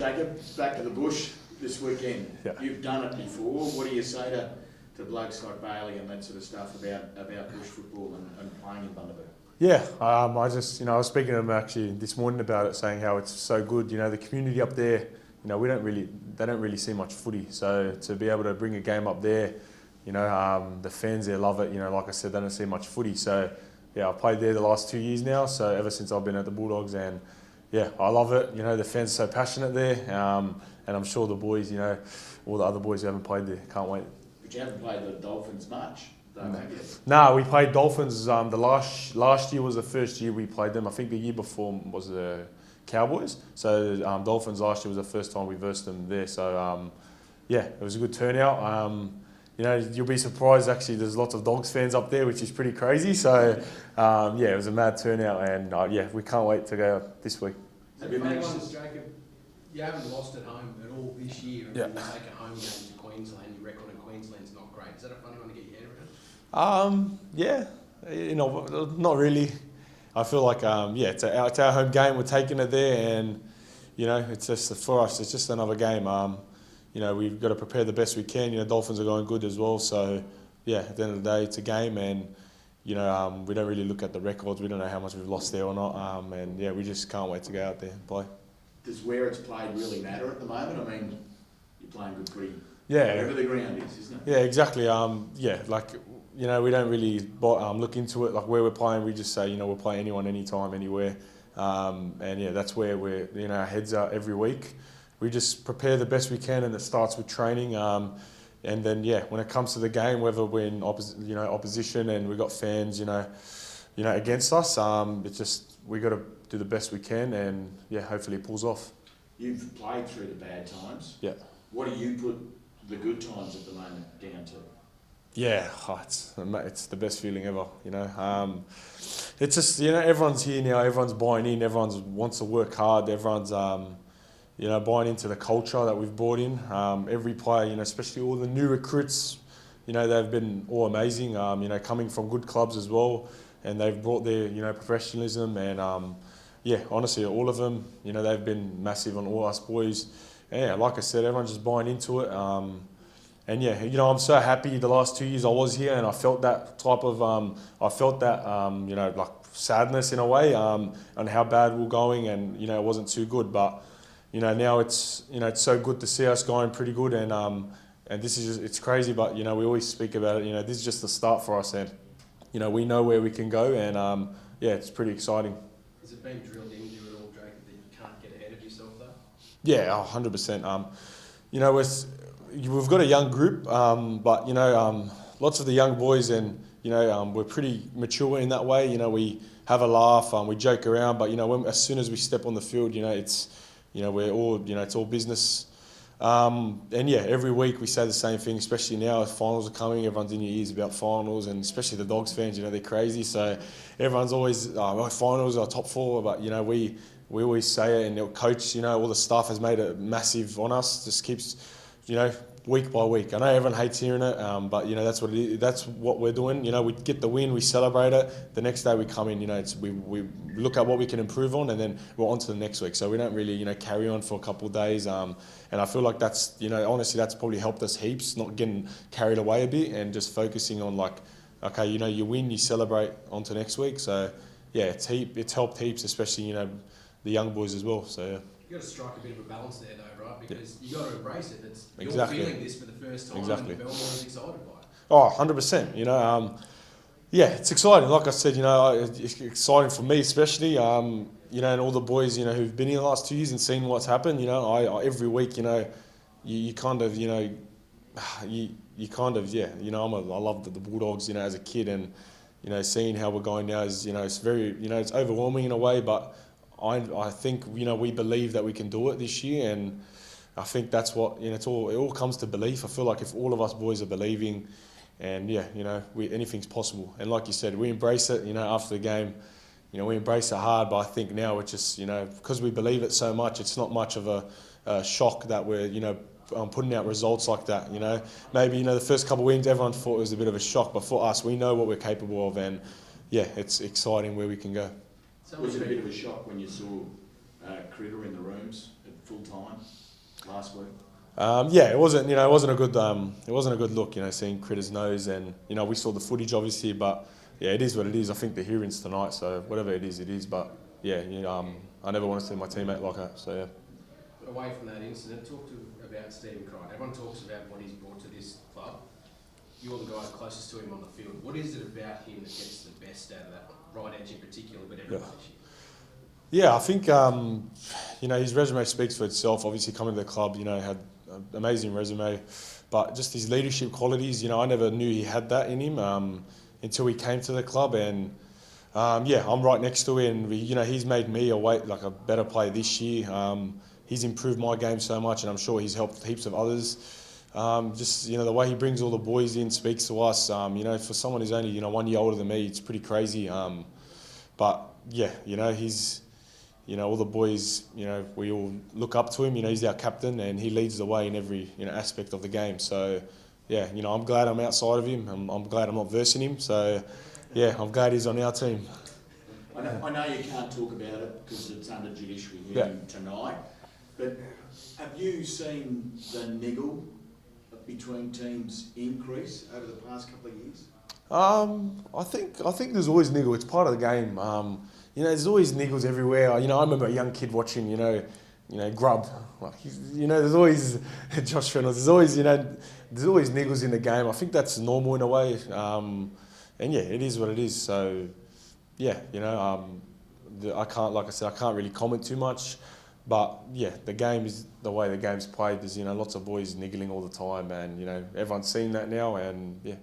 Jacob, back to the bush this weekend. Yeah. You've done it before. What do you say to blokes like Bailey and that sort of stuff about bush football and playing in Bundaberg? Yeah, I was speaking to them actually this morning about it, saying how it's so good. The community up there, they don't really see much footy. So to be able to bring a game up there, the fans there love it. Like I said, they don't see much footy. So yeah, I've played there the last 2 years now. So ever since I've been at the Bulldogs, and yeah, I love it. The fans are so passionate there, and I'm sure the boys, all the other boys who haven't played there, can't wait. But you haven't played the Dolphins much, though, have you? No, we played Dolphins. The last year was the first year we played them. I think the year before was the Cowboys. So Dolphins last year was the first time we versed them there. So yeah, it was a good turnout. You'll be surprised actually. There's lots of Dogs fans up there, which is pretty crazy. So yeah, it was a mad turnout, and yeah, we can't wait to go this week. Have you managed, Jacob? You haven't lost at home at all this year. Yeah. You take a home game to Queensland. Your record in Queensland's not great. Is that a funny one to get your head around? Yeah, not really. I feel like yeah, it's our home game. We're taking it there, and it's just for us. It's just another game. We've got to prepare the best we can. Dolphins are going good as well. So yeah, at the end of the day, it's a game, and we don't really look at the records. We don't know how much we've lost there or not. And yeah, we just can't wait to go out there and play. Does where it's played really matter at the moment? I mean, you're playing good footy. Yeah. Wherever the ground is, isn't it? Yeah, exactly. Yeah, like we don't really look into it. Like where we're playing, we just say we'll play anyone, anytime, anywhere. And yeah, that's where we're our heads are every week. We just prepare the best we can, and it starts with training. And then yeah, when it comes to the game, whether we're in opposition and we've got fans, against us, it's just we got to do the best we can, and yeah, hopefully it pulls off. You've played through the bad times. Yeah. What do you put the good times at the moment down to? Yeah, it's the best feeling ever. It's just everyone's here now. Everyone's buying in. Everyone wants to work hard. Everyone's buying into the culture that we've brought in. Every player, especially all the new recruits, they've been all amazing. Coming from good clubs as well, and they've brought their professionalism, and yeah, honestly, all of them, they've been massive on all us boys. And yeah, like I said, everyone's just buying into it. And yeah, I'm so happy. The last 2 years I was here, and I felt that type of, like sadness in a way, on how bad we're going, and it wasn't too good. But now it's it's so good to see us going pretty good, and this is it's crazy, but we always speak about it. This is just the start for us, and we know where we can go, and yeah, it's pretty exciting. Has it been drilled into you at all, Jacob, that you can't get ahead of yourself though? Yeah, 100%. We've got a young group, but lots of the young boys, and we're pretty mature in that way. We have a laugh, we joke around, but as soon as we step on the field, it's we're all it's all business. And yeah, every week we say the same thing, especially now as finals are coming. Everyone's in your ears about finals, and especially the Dogs fans, they're crazy. So everyone's always, finals are top four, but we always say it, and our coach, all the staff has made it massive on us. Just keeps, week by week. I know everyone hates hearing it, but that's what it is. That's what we're doing. We get the win, we celebrate it. The next day we come in, we look at what we can improve on, and then we're on to the next week. So we don't really, carry on for a couple of days. And I feel like that's, honestly, that's probably helped us heaps, not getting carried away a bit, and just focusing on like, okay, you win, you celebrate on to next week. So yeah, it's helped heaps, especially, the young boys as well. So yeah. You've got to strike a bit of a balance there though, right? Because you've got to embrace it. Exactly. You're feeling this for the first time, Exactly. and Belmont is excited by it. Oh, 100%. Yeah, it's exciting. Like I said, it's exciting for me especially, and all the boys, who've been here the last 2 years and seen what's happened. I every week, you kind of, you kind of, yeah, I loved the Bulldogs, as a kid, and, seeing how we're going now is, it's very, it's overwhelming in a way, but I think, we believe that we can do it this year, and I think that's what, it all comes to belief. I feel like if all of us boys are believing, and yeah, anything's possible. And like you said, we embrace it, after the game, we embrace it hard, but I think now it's just, because we believe it so much, it's not much of a shock that we're, putting out results like that, Maybe, the first couple of wins, everyone thought it was a bit of a shock, but for us, we know what we're capable of, and yeah, it's exciting where we can go. Was it a bit of a shock when you saw Critter in the rooms at full time last week? Yeah, it wasn't a good look, seeing Critter's nose, and we saw the footage obviously, but yeah, it is what it is. I think the hearing's tonight, so whatever it is. But yeah, I never want to see my teammate like that. So yeah. Away from that incident, about Stephen Crichton. Everyone talks about what he's brought to this club. You're the guy closest to him on the field. What is it about him that gets the best out of that right edge in particular, but everybody? Yeah, I think his resume speaks for itself. Obviously, coming to the club, had an amazing resume, but just his leadership qualities. I never knew he had that in him until he came to the club, and I'm right next to him. He's made me a better player this year. He's improved my game so much, and I'm sure he's helped heaps of others. The way he brings all the boys in speaks to us. For someone who's only 1 year older than me, it's pretty crazy. But yeah, he's. All the boys, we all look up to him. He's our captain, and he leads the way in every aspect of the game. So, yeah, I'm glad I'm outside of him. I'm glad I'm not versing him. So, yeah, I'm glad he's on our team. I know you can't talk about it because it's under judiciary hearing tonight, but have you seen the niggle between teams increase over the past couple of years? I think there's always niggle. It's part of the game. There's always niggles everywhere. I remember a young kid watching, Grub. There's always Josh Reynolds. There's always niggles in the game. I think that's normal in a way. And yeah, it is what it is. So, yeah, I can't really comment too much. But yeah, the game is the way the game's played. There's lots of boys niggling all the time, and everyone's seen that now, and yeah.